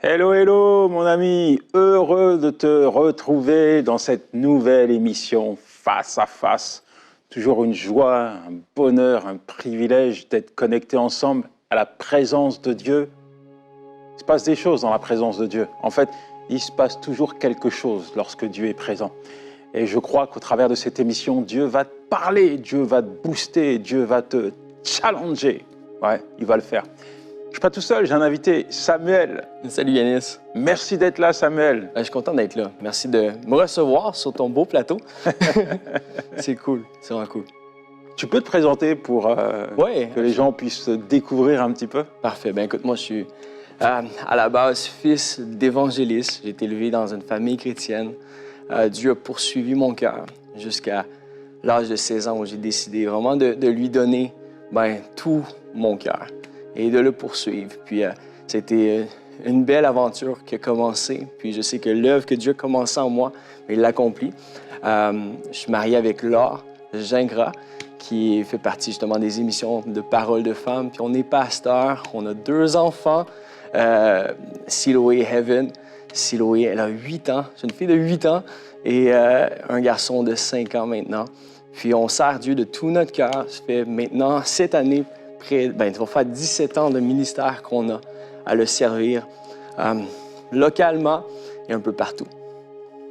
Hello, hello, mon ami. Heureux de te retrouver dans cette nouvelle émission Face à Face. Toujours une joie, un bonheur, un privilège d'être connectés ensemble à la présence de Dieu. Il se passe des choses dans la présence de Dieu. En fait, il se passe toujours quelque chose lorsque Dieu est présent. Et je crois qu'au travers de cette émission, Dieu va te parler, Dieu va te booster, Dieu va te challenger. Ouais, il va le faire. Je ne suis pas tout seul, j'ai un invité, Samuel. Salut Yanis. Merci d'être là, Samuel. Je suis content d'être là. Merci de me recevoir sur ton beau plateau. C'est cool, c'est vraiment cool. Tu peux te présenter pour que les gens puissent te découvrir un petit peu? Parfait. Ben écoute, moi je suis à la base fils d'évangéliste. J'ai été élevé dans une famille chrétienne. Dieu a poursuivi mon cœur jusqu'à l'âge de 16 ans où j'ai décidé vraiment de lui donner tout mon cœur et de le poursuivre. Puis c'était une belle aventure qui a commencé. Puis je sais que l'œuvre que Dieu a commencé en moi, il l'accomplit. Je suis marié avec Laure Gingras, qui fait partie justement des émissions de Paroles de femmes. Puis on est pasteur, on a 2 enfants, Siloé Heaven. Siloé, elle a 8 ans, c'est une fille de 8 ans et un garçon de 5 ans maintenant. Puis on sert Dieu de tout notre cœur. Ça fait maintenant, cette année, ça va faire 17 ans de ministère qu'on a à le servir localement et un peu partout.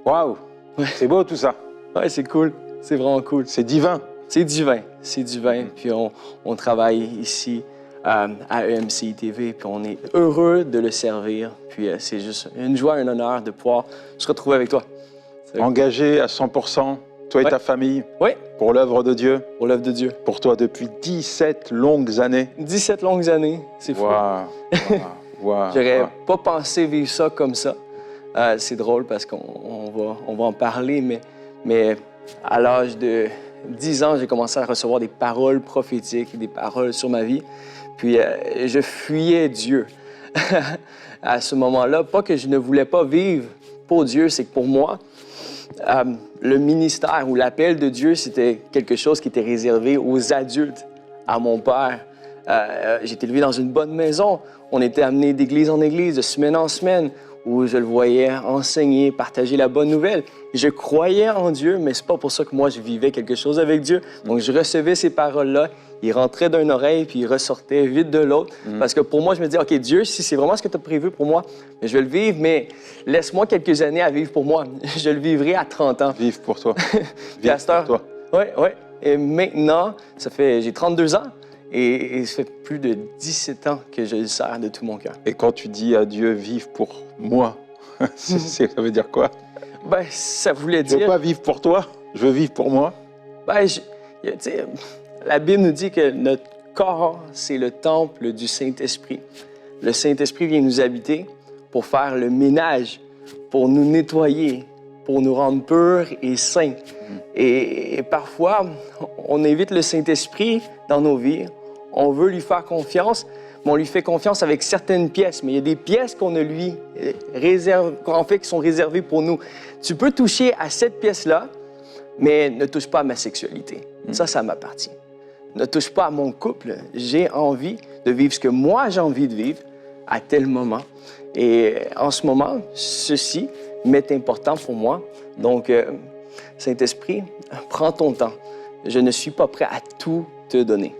Waouh! Ouais. C'est beau tout ça. Oui, c'est cool. C'est vraiment cool. C'est divin. C'est divin. C'est divin. Puis on travaille ici à EMCI TV, puis on est heureux de le servir. Puis c'est juste une joie, un honneur de pouvoir se retrouver avec toi. Engagé à 100%, toi et ta famille, pour l'œuvre de Dieu. Pour l'œuvre de Dieu. Pour toi depuis 17 longues années. 17 longues années, c'est fou. Wow. J'aurais pas pensé vivre ça comme ça. C'est drôle parce qu'on va en parler, mais à l'âge de 10 ans, j'ai commencé à recevoir des paroles prophétiques, des paroles sur ma vie. Puis je fuyais Dieu à ce moment-là. Pas que je ne voulais pas vivre pour Dieu, c'est que pour moi, le ministère ou l'appel de Dieu, c'était quelque chose qui était réservé aux adultes. À mon père, j'ai été élevé dans une bonne maison. On était amené d'église en église, de semaine en semaine, où je le voyais enseigner, partager la bonne nouvelle. Je croyais en Dieu, mais c'est pas pour ça que moi, je vivais quelque chose avec Dieu. Donc, je recevais ces paroles-là, ils rentraient d'une oreille, puis ils ressortaient vite de l'autre. Parce que pour moi, je me disais, OK, Dieu, si c'est vraiment ce que tu as prévu pour moi, je vais le vivre, mais laisse-moi quelques années à vivre pour moi. Je le vivrai à 30 ans. Vive pour toi. Vive pour toi. Oui. Et maintenant, j'ai 32 ans. Et ça fait plus de 17 ans que je le sers de tout mon cœur. Et quand tu dis à Dieu, vive pour moi, ça veut dire quoi? Ça voulait dire... Je ne veux pas vivre pour toi, je veux vivre pour moi. La Bible nous dit que notre corps, c'est le temple du Saint-Esprit. Le Saint-Esprit vient nous habiter pour faire le ménage, pour nous nettoyer, pour nous rendre purs et saints. Et parfois, on évite le Saint-Esprit dans nos vies. On veut lui faire confiance, mais on lui fait confiance avec certaines pièces. Mais il y a des pièces qu'on ne lui réserve, en fait, qui sont réservées pour nous. Tu peux toucher à cette pièce-là, mais ne touche pas à ma sexualité. Ça m'appartient. Ne touche pas à mon couple. J'ai envie de vivre ce que moi, j'ai envie de vivre à tel moment. Et en ce moment, ceci m'est important pour moi. Donc, Saint-Esprit, prends ton temps. Je ne suis pas prêt à tout te donner.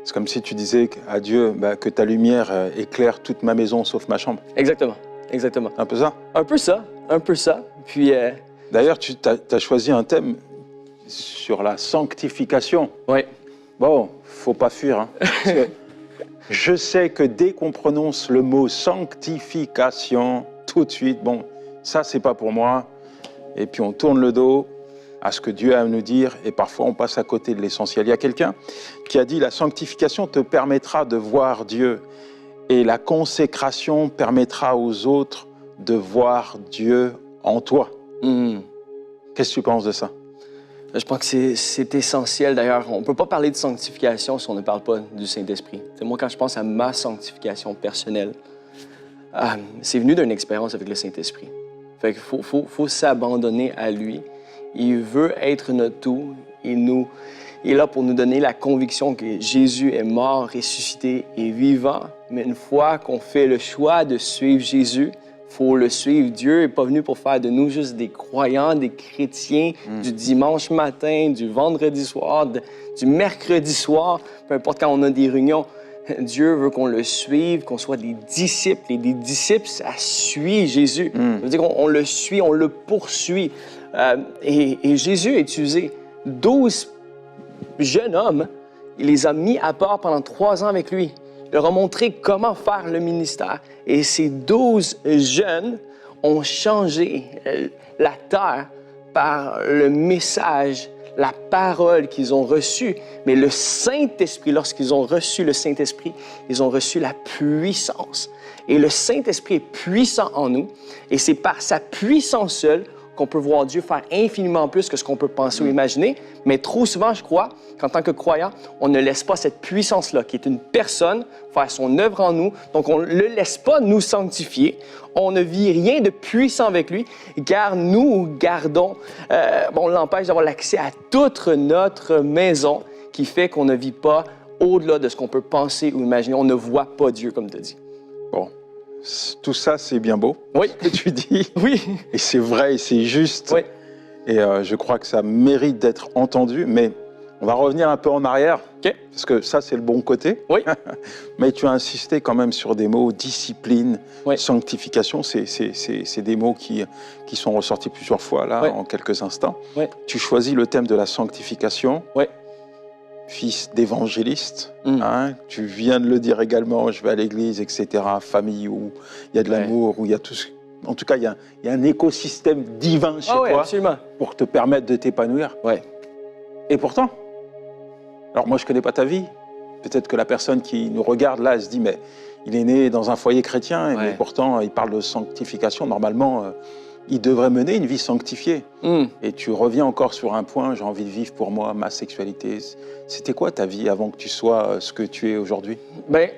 C'est comme si tu disais à Dieu que ta lumière éclaire toute ma maison sauf ma chambre. Exactement. Un peu ça? Un peu ça. Puis... D'ailleurs, tu as choisi un thème sur la sanctification. Oui. Bon, faut pas fuir. Hein, parce que je sais que dès qu'on prononce le mot sanctification, tout de suite, ça, c'est pas pour moi. Et puis on tourne le dos à ce que Dieu a à nous dire et parfois on passe à côté de l'essentiel. Il y a quelqu'un qui a dit « La sanctification te permettra de voir Dieu et la consécration permettra aux autres de voir Dieu en toi. » Qu'est-ce que tu penses de ça? Je pense que c'est essentiel. D'ailleurs, on ne peut pas parler de sanctification si on ne parle pas du Saint-Esprit. Moi, quand je pense à ma sanctification personnelle, c'est venu d'une expérience avec le Saint-Esprit. Fait qu'il faut s'abandonner à lui. Il veut être notre tout. Il est là pour nous donner la conviction que Jésus est mort, ressuscité et vivant. Mais une fois qu'on fait le choix de suivre Jésus, faut le suivre. Dieu n'est pas venu pour faire de nous juste des croyants, des chrétiens du dimanche matin, du vendredi soir, du mercredi soir, peu importe quand on a des réunions. Dieu veut qu'on le suive, qu'on soit des disciples. Et des disciples, ça suit Jésus. Ça veut dire qu'on le suit, on le poursuit. Et Jésus a utilisé 12 jeunes hommes. Il les a mis à part pendant 3 ans avec lui. Il leur a montré comment faire le ministère. Et ces 12 jeunes ont changé la terre par le message, la parole qu'ils ont reçue. Mais le Saint-Esprit, lorsqu'ils ont reçu le Saint-Esprit, ils ont reçu la puissance. Et le Saint-Esprit est puissant en nous. Et c'est par sa puissance seule qu'on peut voir Dieu faire infiniment plus que ce qu'on peut penser ou imaginer. Mais trop souvent, je crois qu'en tant que croyant, on ne laisse pas cette puissance-là, qui est une personne, faire son œuvre en nous. Donc, on ne le laisse pas nous sanctifier. On ne vit rien de puissant avec lui, car nous gardons, on l'empêche d'avoir l'accès à toute notre maison, qui fait qu'on ne vit pas au-delà de ce qu'on peut penser ou imaginer. On ne voit pas Dieu, comme tu dis. Bon. Tout ça, c'est bien beau, oui. Ce que tu dis. Oui. Et c'est vrai, et c'est juste. Oui. Et je crois que ça mérite d'être entendu. Mais on va revenir un peu en arrière, parce que ça, c'est le bon côté. Oui. Mais tu as insisté quand même sur des mots, discipline, oui. sanctification. C'est des mots qui sont ressortis plusieurs fois, là, en quelques instants. Oui. Tu choisis le thème de la sanctification. Oui. Fils d'évangéliste, tu viens de le dire également, je vais à l'église, etc., famille où il y a de l'amour, où il y a tout ce... En tout cas, il y a un écosystème divin chez toi absolument. Pour te permettre de t'épanouir. Ouais. Et pourtant, alors moi je ne connais pas ta vie, peut-être que la personne qui nous regarde là, elle se dit, mais il est né dans un foyer chrétien, mais pourtant il parle de sanctification, normalement... il devrait mener une vie sanctifiée. Et tu reviens encore sur un point, j'ai envie de vivre pour moi ma sexualité. C'était quoi ta vie avant que tu sois ce que tu es aujourd'hui? Bien,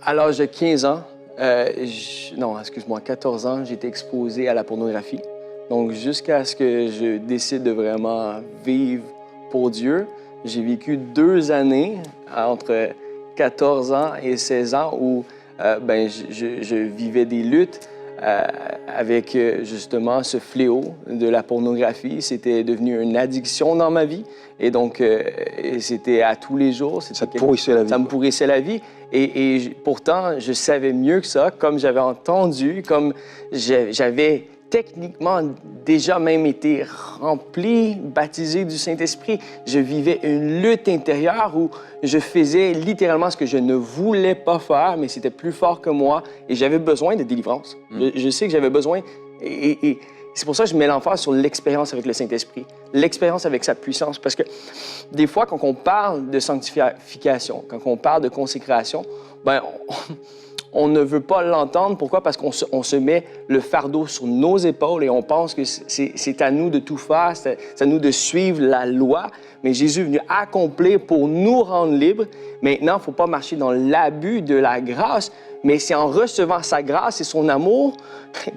à l'âge de 15 ans, 14 ans, j'ai été exposé à la pornographie. Donc, jusqu'à ce que je décide de vraiment vivre pour Dieu, j'ai vécu 2 années entre 14 ans et 16 ans où je vivais des luttes. Avec justement ce fléau de la pornographie. C'était devenu une addiction dans ma vie. Et donc, c'était à tous les jours. Ça te pourrissait la vie. Ça me pourrissait la vie. Et pourtant, je savais mieux que ça, comme j'avais entendu, comme j'avais techniquement déjà même été rempli, baptisé du Saint-Esprit. Je vivais une lutte intérieure où je faisais littéralement ce que je ne voulais pas faire, mais c'était plus fort que moi et j'avais besoin de délivrance. Je sais que j'avais besoin et c'est pour ça que je mets l'emphase sur l'expérience avec le Saint-Esprit, l'expérience avec sa puissance, parce que des fois, quand on parle de sanctification, quand on parle de consécration, on ne veut pas l'entendre. Pourquoi? Parce qu'on se met le fardeau sur nos épaules et on pense que c'est à nous de tout faire, c'est à nous de suivre la loi. Mais Jésus est venu accomplir pour nous rendre libres. Maintenant, il ne faut pas marcher dans l'abus de la grâce, mais c'est en recevant sa grâce et son amour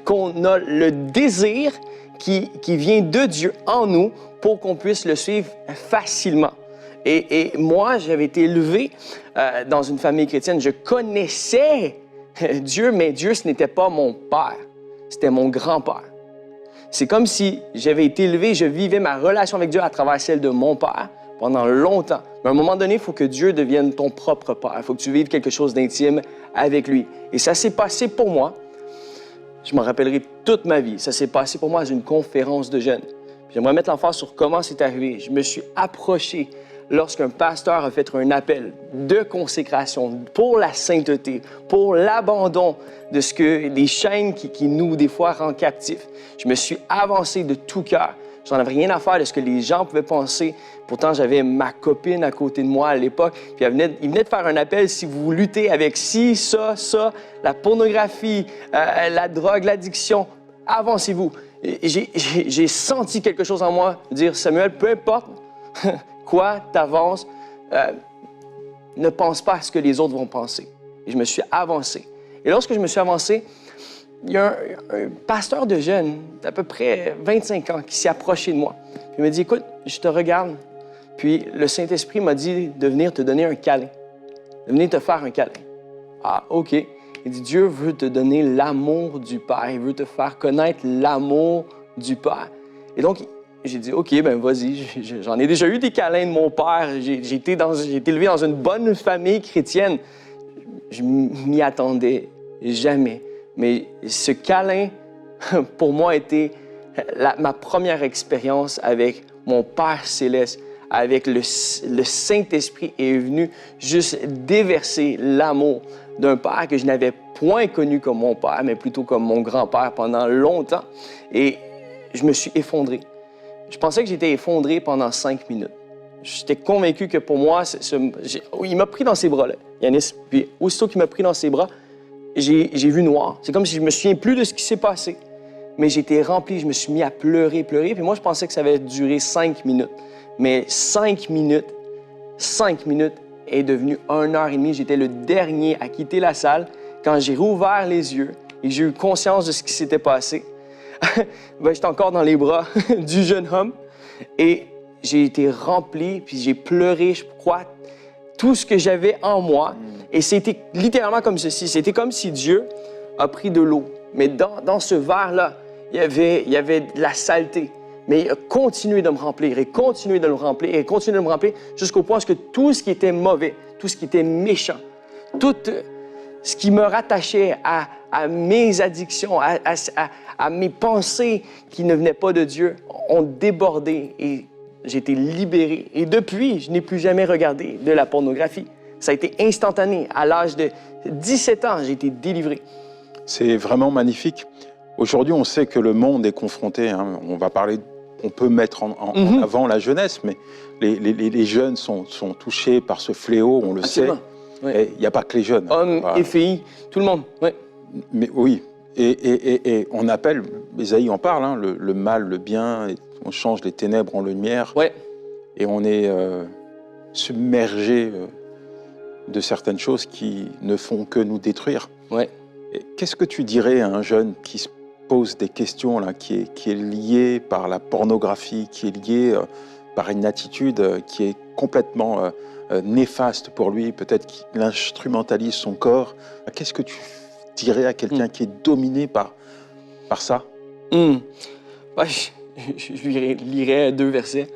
qu'on a le désir qui vient de Dieu en nous pour qu'on puisse le suivre facilement. Et moi, j'avais été élevé dans une famille chrétienne. Je connaissais Dieu, mais Dieu, ce n'était pas mon père, c'était mon grand-père. C'est comme si j'avais été élevé, je vivais ma relation avec Dieu à travers celle de mon père pendant longtemps. Mais à un moment donné, il faut que Dieu devienne ton propre père. Il faut que tu vives quelque chose d'intime avec lui. Et ça s'est passé pour moi. Je m'en rappellerai toute ma vie. Ça s'est passé pour moi à une conférence de jeunes. J'aimerais mettre l'emphase sur comment c'est arrivé. Je me suis approché lorsqu'un pasteur a fait un appel de consécration pour la sainteté, pour l'abandon de ce que les chaînes qui nous, des fois, rendent captifs. Je me suis avancé de tout cœur. J'en avais rien à faire de ce que les gens pouvaient penser. Pourtant, j'avais ma copine à côté de moi à l'époque. Puis il venait de faire un appel, si vous luttez avec ci, ça, la pornographie, la drogue, l'addiction, avancez-vous. J'ai senti quelque chose en moi, dire, Samuel, peu importe quoi, t'avances, ne pense pas à ce que les autres vont penser. Et je me suis avancé. Et lorsque je me suis avancé, il y a un pasteur de jeunes d'à peu près 25 ans qui s'est approché de moi. Il m'a dit, écoute, je te regarde. Puis le Saint-Esprit m'a dit de venir te donner un câlin, de venir te faire un câlin. Ah, OK. Il dit, Dieu veut te donner l'amour du Père. Il veut te faire connaître l'amour du Père. Et donc, j'ai dit, OK, ben vas-y, j'en ai déjà eu des câlins de mon père. J'ai été élevé dans une bonne famille chrétienne. Je m'y attendais jamais. Mais ce câlin, pour moi, a été ma première expérience avec mon Père céleste, avec le Saint-Esprit est venu juste déverser l'amour d'un Père que je n'avais point connu comme mon Père, mais plutôt comme mon grand-père pendant longtemps. Et je me suis effondré. Je pensais que j'étais effondré pendant 5 minutes. J'étais convaincu que pour moi, il m'a pris dans ses bras, là, Yanis. Puis aussitôt qu'il m'a pris dans ses bras, j'ai vu noir. C'est comme si je me souviens plus de ce qui s'est passé. Mais j'étais rempli, je me suis mis à pleurer. Puis moi, je pensais que ça allait durer 5 minutes. Mais 5 minutes est devenu 1h30. J'étais le dernier à quitter la salle. Quand j'ai rouvert les yeux et j'ai eu conscience de ce qui s'était passé, j'étais encore dans les bras du jeune homme. Et j'ai été rempli, puis j'ai pleuré, je crois, tout ce que j'avais en moi. Et c'était littéralement comme ceci. C'était comme si Dieu a pris de l'eau. Mais dans ce verre-là, il y avait de la saleté. Mais il a continué de me remplir, et continué de me remplir, et continué de me remplir, jusqu'au point où tout ce qui était mauvais, tout ce qui était méchant, tout ce qui me rattachait à mes addictions, à mes pensées qui ne venaient pas de Dieu, ont débordé et j'ai été libéré. Et depuis, je n'ai plus jamais regardé de la pornographie. Ça a été instantané. À l'âge de 17 ans, j'ai été délivré. C'est vraiment magnifique. Aujourd'hui, on sait que le monde est confronté. On peut mettre en avant la jeunesse, mais les jeunes sont touchés par ce fléau, on le Absolument. sait. Oui. Il n'y a pas que les jeunes. Hommes et filles, tout le monde. Oui. Mais oui. Et on appelle, Ésaïe en parle, hein, le mal, le bien, et on change les ténèbres en lumière. Oui. Et on est submergé de certaines choses qui ne font que nous détruire. Oui. Qu'est-ce que tu dirais à un jeune qui se pose des questions, là, qui est lié par la pornographie, qui est lié par une attitude qui est complètement néfaste pour lui, peut-être qu'il instrumentalise son corps. Qu'est-ce que tu dirais à quelqu'un qui est dominé par ça? Ouais, je lui lirais 2 versets.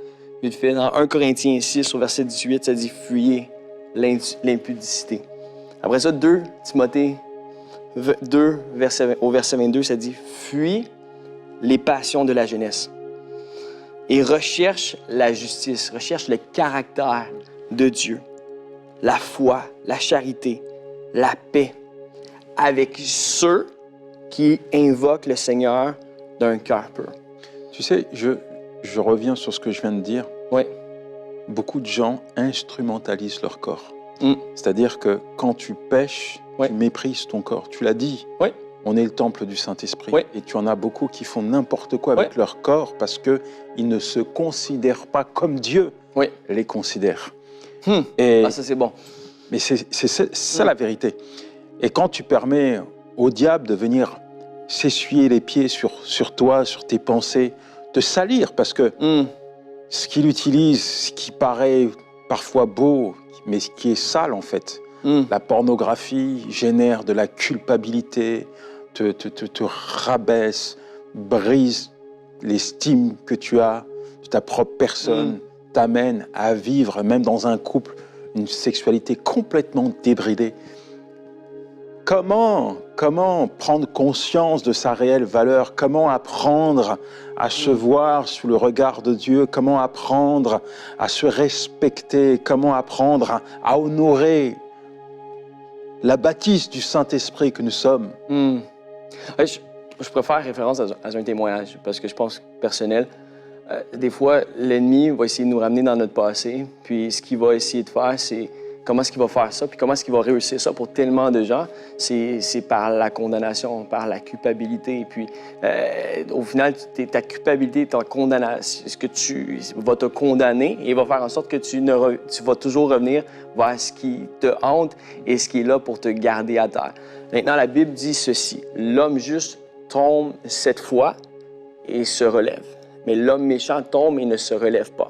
Vite fait, dans 1 Corinthiens 6, au verset 18, ça dit « Fuyez l'impudicité ». Après ça, 2 Timothée 2, au verset 22, ça dit « Fuis les passions de la jeunesse et recherche la justice, recherche le caractère de Dieu, la foi, la charité, la paix, avec ceux qui invoquent le Seigneur d'un cœur pur. » Tu sais, je reviens sur ce que je viens de dire. Oui. Beaucoup de gens instrumentalisent leur corps. Mm. C'est-à-dire que quand tu pèches, Oui. tu méprises ton corps. Tu l'as dit, Oui. on est le temple du Saint-Esprit. Oui. Et tu en as beaucoup qui font n'importe quoi avec leur corps parce qu'ils ne se considèrent pas comme Dieu les considère. Et, ça, c'est bon. Mais c'est ça la vérité. Et quand tu permets au diable de venir s'essuyer les pieds sur toi, sur tes pensées, te salir, parce que ce qu'il utilise, ce qui paraît parfois beau, mais ce qui est sale en fait, la pornographie génère de la culpabilité, te rabaisse, brise l'estime que tu as de ta propre personne, t'amène à vivre, même dans un couple, une sexualité complètement débridée. Comment prendre conscience de sa réelle valeur? Comment apprendre à se voir sous le regard de Dieu? Comment apprendre à se respecter? Comment apprendre à honorer la bâtisse du Saint-Esprit que nous sommes? Je préfère référence à un témoignage parce que je pense personnel. Des fois, l'ennemi va essayer de nous ramener dans notre passé, puis ce qu'il va essayer de faire, c'est comment est-ce qu'il va faire ça, puis comment est-ce qu'il va réussir ça pour tellement de gens. C'est par la condamnation, par la culpabilité. Et puis, au final, ta culpabilité, ta condamnation, ce que tu vas te condamner et va faire en sorte que tu vas toujours revenir vers ce qui te hante et ce qui est là pour te garder à terre. Maintenant, la Bible dit ceci: l'homme juste tombe 7 fois et se relève. Mais l'homme méchant tombe et ne se relève pas.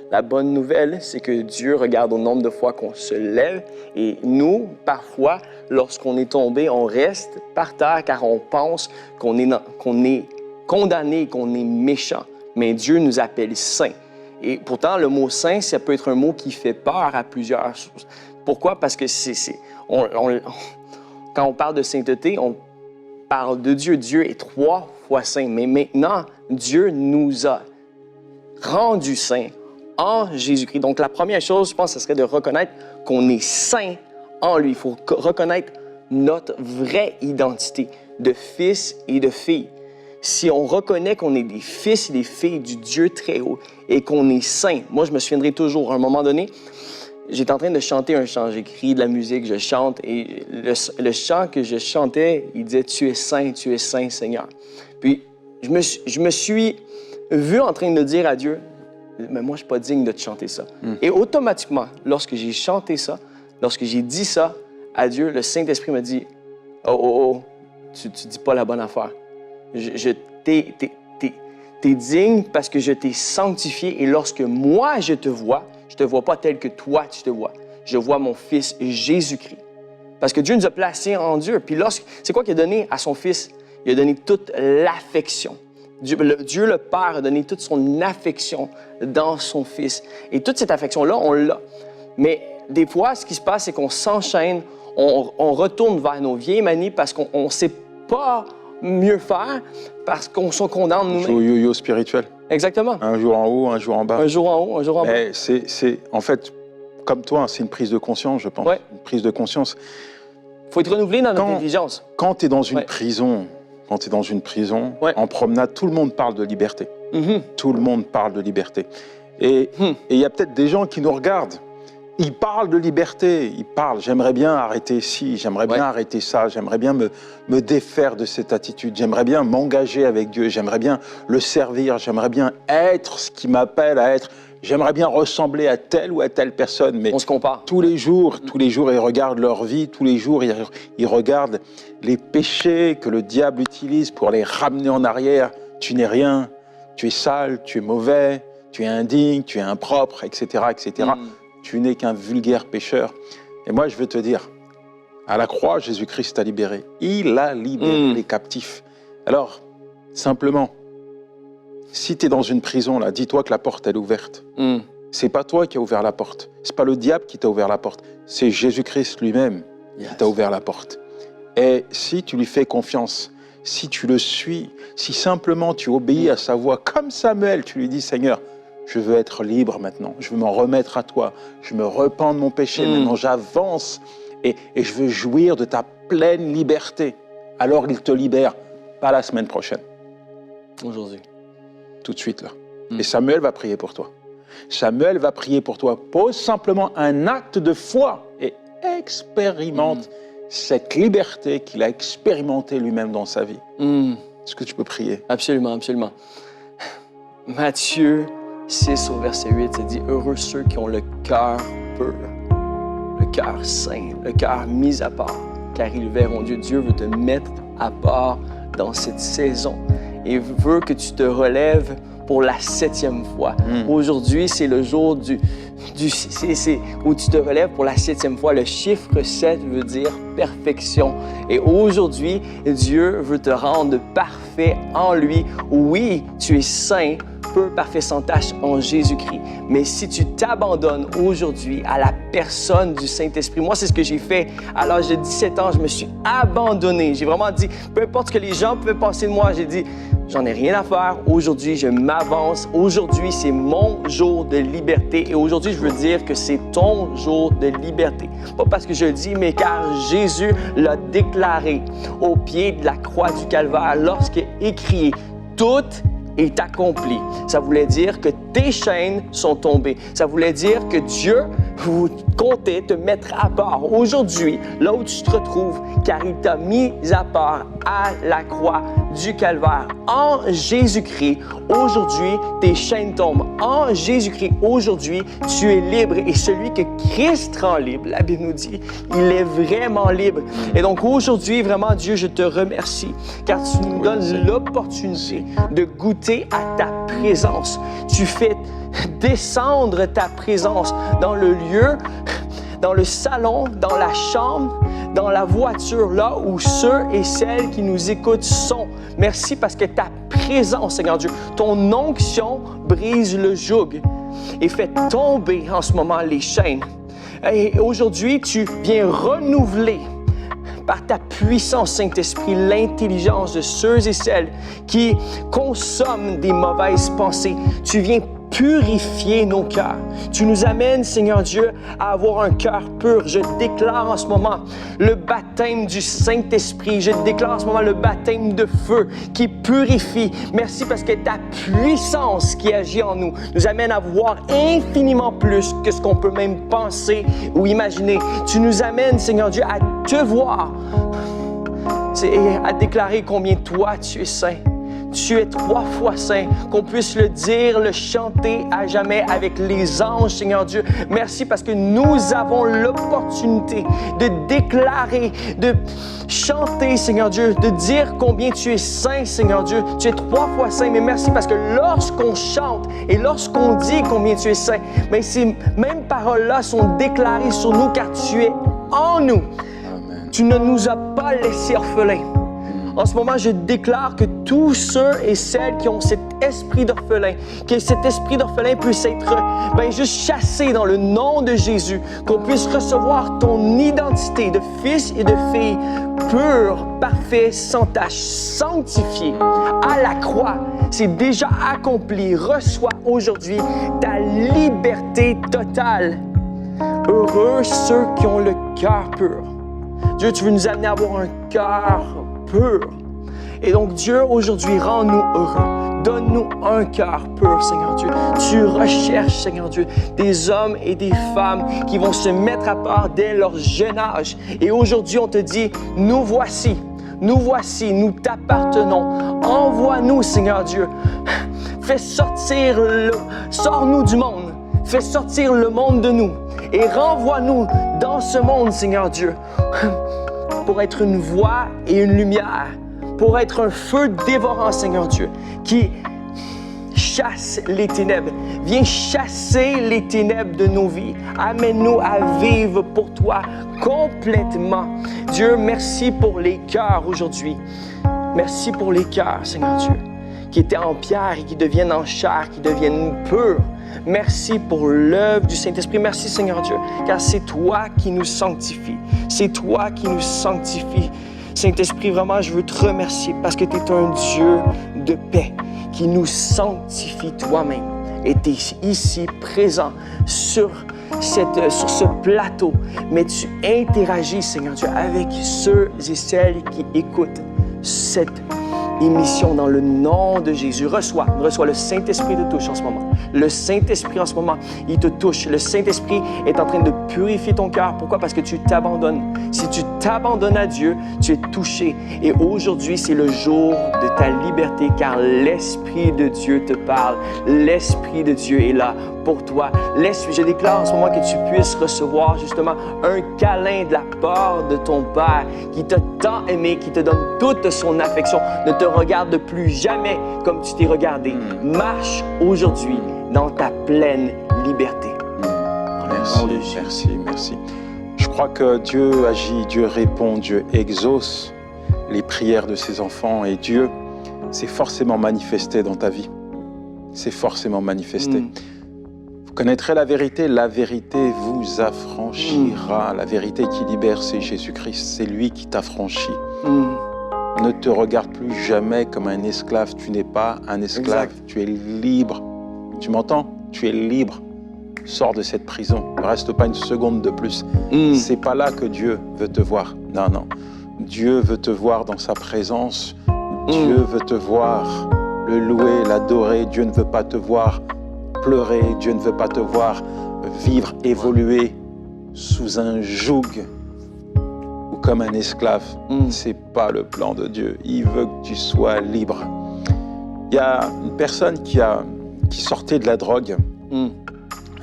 La bonne nouvelle, c'est que Dieu regarde au nombre de fois qu'on se lève et nous, parfois, lorsqu'on est tombé, on reste par terre car on pense qu'on est condamné, qu'on est méchant. Mais Dieu nous appelle saints. Et pourtant, le mot saint, ça peut être un mot qui fait peur à plusieurs choses. Pourquoi? Parce que quand on parle de sainteté, on parle de Dieu. Dieu est 3 fois saint. Mais maintenant, Dieu nous a rendus saints en Jésus-Christ. Donc, la première chose, je pense, ce serait de reconnaître qu'on est saint en lui. Il faut reconnaître notre vraie identité de fils et de filles. Si on reconnaît qu'on est des fils et des filles du Dieu très haut et qu'on est saint, moi, je me souviendrai toujours, à un moment donné, j'étais en train de chanter un chant, j'écris de la musique, je chante, et le chant que je chantais, il disait « Tu es saint, Seigneur ». Puis, je me suis vu en train de dire à Dieu, mais moi, je ne suis pas digne de te chanter ça. Et automatiquement, lorsque j'ai chanté ça, lorsque j'ai dit ça à Dieu, le Saint-Esprit m'a dit, oh, tu ne dis pas la bonne affaire. T'es digne parce que je t'ai sanctifié et lorsque moi je te vois pas tel que toi tu te vois. Je vois mon Fils Jésus-Christ. Parce que Dieu nous a placés en Dieu. Puis c'est quoi qu'il a donné à son Fils? Il a donné toute l'affection. Dieu le Père a donné toute son affection dans son Fils. Et toute cette affection-là, on l'a. Mais des fois, ce qui se passe, c'est qu'on s'enchaîne, on retourne vers nos vieilles manies parce qu'on ne sait pas mieux faire parce qu'on se condamne nous-mêmes. Au yo-yo spirituel. Exactement. Un jour en haut, un jour en bas. Un jour en haut, un jour en bas. En fait, comme toi, c'est une prise de conscience, je pense. Ouais. Une prise de conscience. Il faut être renouvelé dans notre intelligence. Quand tu es dans une prison, en promenade, tout le monde parle de liberté. Tout le monde parle de liberté. Et il y a peut-être des gens qui nous regardent. Ils parlent de liberté, ils parlent, j'aimerais bien arrêter ci, j'aimerais bien arrêter ça, j'aimerais bien me défaire de cette attitude, j'aimerais bien m'engager avec Dieu, j'aimerais bien le servir, j'aimerais bien être ce qu'il m'appelle à être, j'aimerais bien ressembler à telle ou à telle personne. Mais on se compare. Tous les jours, ils regardent leur vie, tous les jours, ils regardent les péchés que le diable utilise pour les ramener en arrière. Tu n'es rien, tu es sale, tu es mauvais, tu es indigne, tu es impropre, etc., etc. Tu n'es qu'un vulgaire pécheur. Et moi, je veux te dire, à la croix, Jésus-Christ t'a libéré. Il a libéré les captifs. Alors, simplement, si tu es dans une prison, là, dis-toi que la porte, elle est ouverte. C'est pas toi qui as ouvert la porte. C'est pas le diable qui t'a ouvert la porte. C'est Jésus-Christ lui-même qui t'a ouvert la porte. Et si tu lui fais confiance, si tu le suis, si simplement tu obéis à sa voix, comme Samuel, tu lui dis, Seigneur, je veux être libre maintenant, je veux m'en remettre à toi, je me repens de mon péché, maintenant j'avance et je veux jouir de ta pleine liberté. Alors il te libère, pas la semaine prochaine. Aujourd'hui. Tout de suite là. Et Samuel va prier pour toi. Samuel va prier pour toi. Pose simplement un acte de foi et expérimente cette liberté qu'il a expérimentée lui-même dans sa vie. Est-ce que tu peux prier? Absolument, absolument. Matthieu 6 au verset 8, ça dit « Heureux ceux qui ont le cœur pur, le cœur saint, le cœur mis à part, car ils verront Dieu. » Dieu veut te mettre à part dans cette saison et veut que tu te relèves pour la 7e fois. Aujourd'hui, c'est le jour où tu te relèves pour la 7e fois. Le chiffre 7 veut dire perfection. Et aujourd'hui, Dieu veut te rendre parfait en lui. Oui, tu es saint, peu parfait sans tache en Jésus-Christ. Mais si tu t'abandonnes aujourd'hui à la personne du Saint-Esprit, moi, c'est ce que j'ai fait à l'âge de 17 ans. Je me suis abandonné. J'ai vraiment dit, peu importe ce que les gens pouvaient penser de moi, j'ai dit, j'en ai rien à faire. Aujourd'hui, je m'avance. Aujourd'hui, c'est mon jour de liberté. Et aujourd'hui, je veux dire que c'est ton jour de liberté. Pas parce que je le dis, mais car Jésus l'a déclaré au pied de la croix du Calvaire lorsqu'il est écrit « Tout est accompli ». Ça voulait dire que tes chaînes sont tombées. Ça voulait dire que Dieu comptait te mettre à part aujourd'hui, là où tu te retrouves, car il t'a mis à part à la croix du Calvaire. En Jésus-Christ, aujourd'hui, tes chaînes tombent. En Jésus-Christ, aujourd'hui, tu es libre. Et celui que Christ rend libre, la Bible nous dit, il est vraiment libre. Et donc aujourd'hui, vraiment, Dieu, je te remercie, car tu nous donnes l'opportunité de goûter à ta présence. Tu fais descendre ta présence dans le lieu dans le salon, dans la chambre, dans la voiture, là où ceux et celles qui nous écoutent sont. Merci parce que ta présence, Seigneur Dieu, ton onction brise le joug et fait tomber en ce moment les chaînes. Et aujourd'hui, tu viens renouveler par ta puissance, Saint-Esprit, l'intelligence de ceux et celles qui consomment des mauvaises pensées. Tu viens purifier nos cœurs. Tu nous amènes, Seigneur Dieu, à avoir un cœur pur. Je déclare en ce moment le baptême du Saint-Esprit. Je déclare en ce moment le baptême de feu qui purifie. Merci parce que ta puissance qui agit en nous nous amène à voir infiniment plus que ce qu'on peut même penser ou imaginer. Tu nous amènes, Seigneur Dieu, à te voir et à déclarer combien toi tu es saint. Tu es 3 fois saint, qu'on puisse le dire, le chanter à jamais avec les anges, Seigneur Dieu. Merci parce que nous avons l'opportunité de déclarer, de chanter, Seigneur Dieu, de dire combien tu es saint, Seigneur Dieu. Tu es 3 fois saint, mais merci parce que lorsqu'on chante et lorsqu'on dit combien tu es saint, mais ces mêmes paroles-là sont déclarées sur nous car tu es en nous. Amen. Tu ne nous as pas laissés orphelins. En ce moment, je déclare que tous ceux et celles qui ont cet esprit d'orphelin, que cet esprit d'orphelin puisse être juste chassé dans le nom de Jésus, qu'on puisse recevoir ton identité de fils et de fille pur, parfait, sans tache, sanctifié à la croix. C'est déjà accompli. Reçois aujourd'hui ta liberté totale. Heureux ceux qui ont le cœur pur. Dieu, tu veux nous amener à avoir un cœur pur. Et donc, Dieu, aujourd'hui, rends-nous heureux. Donne-nous un cœur pur, Seigneur Dieu. Tu recherches, Seigneur Dieu, des hommes et des femmes qui vont se mettre à part dès leur jeune âge. Et aujourd'hui, on te dit, nous voici, nous t'appartenons. Envoie-nous, Seigneur Dieu. Fais sortir sors-nous du monde. Fais sortir le monde de nous. Et renvoie-nous dans ce monde, Seigneur Dieu, pour être une voix et une lumière, pour être un feu dévorant, Seigneur Dieu, qui chasse les ténèbres. Viens chasser les ténèbres de nos vies. Amène-nous à vivre pour toi complètement. Dieu, merci pour les cœurs aujourd'hui. Merci pour les cœurs, Seigneur Dieu, qui étaient en pierre et qui deviennent en chair, qui deviennent purs. Merci pour l'œuvre du Saint-Esprit. Merci, Seigneur Dieu, car c'est toi qui nous sanctifie. C'est toi qui nous sanctifie. Saint-Esprit, vraiment, je veux te remercier parce que tu es un Dieu de paix qui nous sanctifie toi-même. Et tu es ici, présent, sur ce plateau. Mais tu interagis, Seigneur Dieu, avec ceux et celles qui écoutent cette émission dans le nom de Jésus. Reçois le Saint-Esprit te touche en ce moment. Le Saint-Esprit en ce moment, il te touche. Le Saint-Esprit est en train de purifier ton cœur. Pourquoi? Parce que tu t'abandonnes. Si tu t'abandonnes à Dieu, tu es touché. Et aujourd'hui, c'est le jour de ta liberté, car l'Esprit de Dieu te parle. L'Esprit de Dieu est là pour toi. Je déclare en ce moment que tu puisses recevoir justement un câlin de la part de ton Père qui t'a tant aimé, qui te donne toute son affection. Ne te regarde plus jamais comme tu t'es regardé. Marche aujourd'hui dans ta pleine liberté. Merci. Je crois que Dieu agit, Dieu répond, Dieu exauce les prières de ses enfants et Dieu s'est forcément manifesté dans ta vie. C'est forcément manifesté. Vous connaîtrez la vérité vous affranchira. La vérité qui libère, c'est Jésus-Christ, c'est lui qui t'affranchit. Ne te regarde plus jamais comme un esclave. Tu n'es pas un esclave, tu es libre. Tu m'entends? Tu es libre. Sors de cette prison. Ne reste pas une seconde de plus. C'est pas là que Dieu veut te voir. Non. Dieu veut te voir dans sa présence. Dieu veut te voir le louer, l'adorer. Dieu ne veut pas te voir pleurer. Dieu ne veut pas te voir vivre, évoluer sous un joug ou comme un esclave. C'est pas le plan de Dieu. Il veut que tu sois libre. Il y a une personne qui sortait de la drogue.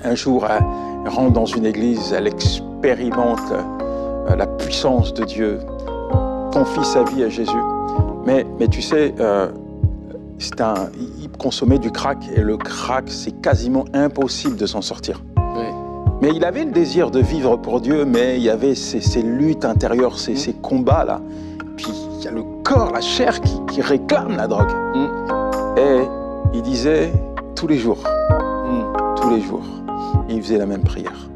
Un jour, elle rentre dans une église, elle expérimente la puissance de Dieu, confie sa vie à Jésus. Mais tu sais, il consommait du crack et le crack, c'est quasiment impossible de s'en sortir. Mais il avait le désir de vivre pour Dieu, mais il y avait ces luttes intérieures, ces combats-là. Puis il y a le corps, la chair qui réclame la drogue. Et il disait tous les jours, il faisait la même prière.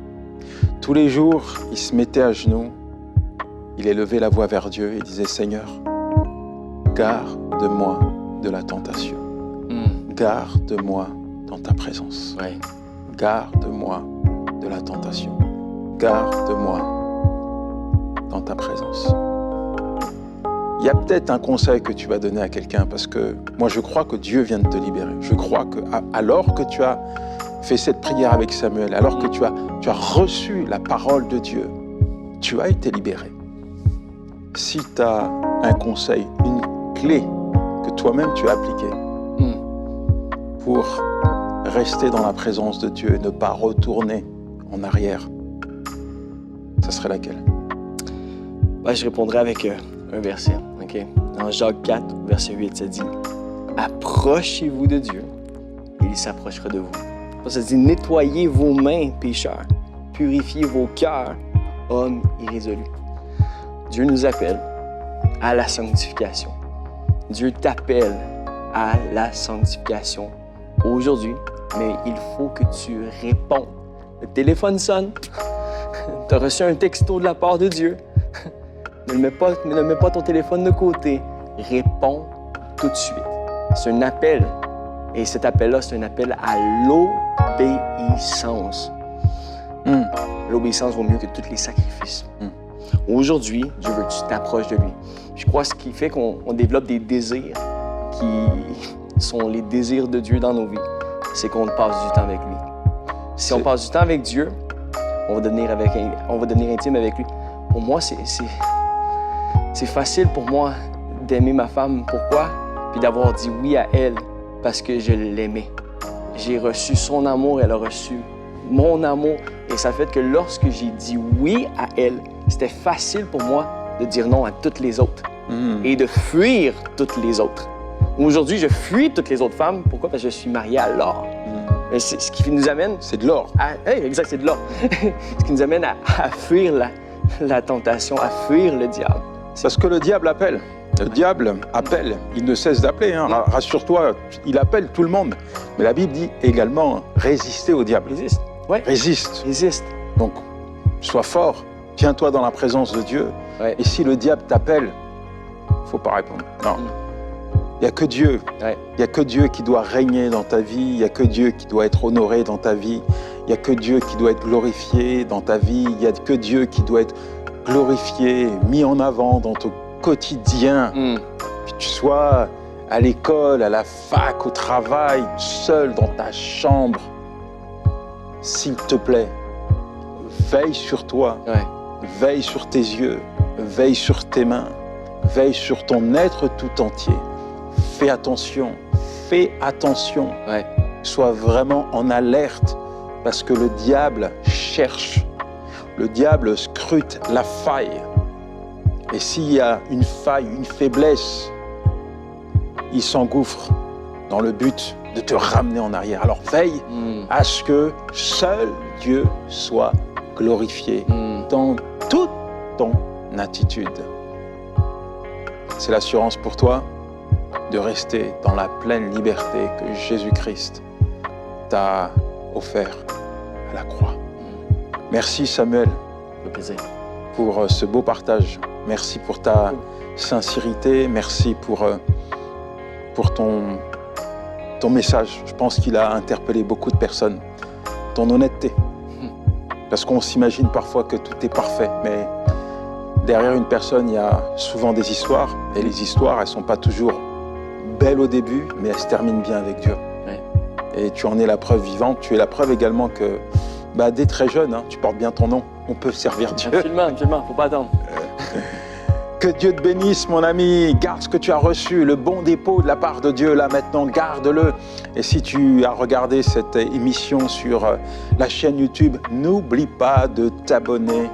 Tous les jours, il se mettait à genoux, il élevait la voix vers Dieu et disait « Seigneur, garde-moi de la tentation. Garde-moi dans ta présence. Ouais. Garde-moi de la tentation. Garde-moi dans ta présence. » Il y a peut-être un conseil que tu vas donner à quelqu'un parce que moi je crois que Dieu vient de te libérer. Je crois que alors que tu as fait cette prière avec Samuel, alors que tu as reçu la parole de Dieu, tu as été libéré. Si tu as un conseil, une clé que toi-même tu as appliquée pour rester dans la présence de Dieu et ne pas retourner en arrière, ça serait laquelle? Je répondrai avec un verset. Okay? Dans Jacques 4, verset 8, ça dit « Approchez-vous de Dieu, et il s'approchera de vous. » Ça dit « Nettoyez vos mains, pécheurs, purifiez vos cœurs, hommes irrésolus. » Dieu nous appelle à la sanctification. Dieu t'appelle à la sanctification aujourd'hui, mais il faut que tu réponds. Le téléphone sonne, tu as reçu un texto de la part de Dieu. Ne mets pas ton téléphone de côté. Réponds tout de suite. C'est un appel. Et cet appel-là, c'est un appel à l'obéissance. L'obéissance vaut mieux que tous les sacrifices. Aujourd'hui, Dieu veut que tu t'approches de lui. Je crois que ce qui fait qu'on développe des désirs qui sont les désirs de Dieu dans nos vies, c'est qu'on passe du temps avec lui. Si on passe du temps avec Dieu, on va devenir intime avec lui. Pour moi, c'est facile pour moi d'aimer ma femme. Pourquoi? Puis d'avoir dit oui à elle parce que je l'aimais. J'ai reçu son amour, elle a reçu mon amour. Et ça fait que lorsque j'ai dit oui à elle, c'était facile pour moi de dire non à toutes les autres et de fuir toutes les autres. Aujourd'hui, je fuis toutes les autres femmes. Pourquoi? Parce que je suis marié à l'or. C'est ce qui nous amène... C'est de l'or. Exact, c'est de l'or. Ce qui nous amène à fuir la tentation, à fuir le diable. Parce que le diable appelle. Le diable appelle. Il ne cesse d'appeler. Rassure-toi, il appelle tout le monde. Mais la Bible dit également résister au diable. Résiste. Ouais. Résiste. Donc, sois fort. Tiens-toi dans la présence de Dieu. Ouais. Et si le diable t'appelle, il ne faut pas répondre. Non. Il n'y a que Dieu. Ouais. Il n'y a que Dieu qui doit régner dans ta vie. Il n'y a que Dieu qui doit être honoré dans ta vie. Il n'y a que Dieu qui doit être glorifié dans ta vie. Il n'y a que Dieu qui doit être glorifié, mis en avant dans ton quotidien. Que tu sois à l'école, à la fac, au travail, seul dans ta chambre. S'il te plaît, veille sur toi. Ouais. Veille sur tes yeux. Veille sur tes mains. Veille sur ton être tout entier. Fais attention. Ouais. Sois vraiment en alerte parce que le diable cherche. Le diable scrute la faille. Et s'il y a une faille, une faiblesse, il s'engouffre dans le but de te ramener en arrière. Alors veille à ce que seul Dieu soit glorifié dans toute ton attitude. C'est l'assurance pour toi de rester dans la pleine liberté que Jésus-Christ t'a offert à la croix. Merci Samuel pour ce beau partage. Merci pour ta sincérité. Merci pour ton message. Je pense qu'il a interpellé beaucoup de personnes. Ton honnêteté. Parce qu'on s'imagine parfois que tout est parfait. Mais derrière une personne, il y a souvent des histoires. Et les histoires, elles ne sont pas toujours belles au début, mais elles se terminent bien avec Dieu. Ouais. Et tu en es la preuve vivante. Tu es la preuve également que dès très jeune, tu portes bien ton nom. On peut servir Dieu. Absolument, il ne faut pas attendre. Que Dieu te bénisse, mon ami. Garde ce que tu as reçu, le bon dépôt de la part de Dieu, là maintenant, garde-le. Et si tu as regardé cette émission sur la chaîne YouTube, n'oublie pas de t'abonner.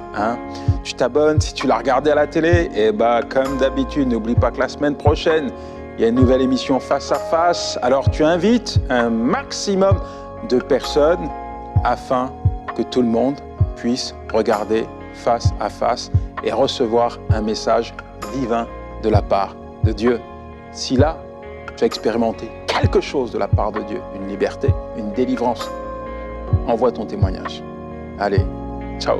Tu t'abonnes. Si tu l'as regardé à la télé, comme d'habitude, n'oublie pas que la semaine prochaine, il y a une nouvelle émission Face à Face. Alors tu invites un maximum de personnes afin que tout le monde puisse regarder face à face et recevoir un message divin de la part de Dieu. Si là, tu as expérimenté quelque chose de la part de Dieu, une liberté, une délivrance, envoie ton témoignage. Allez, ciao.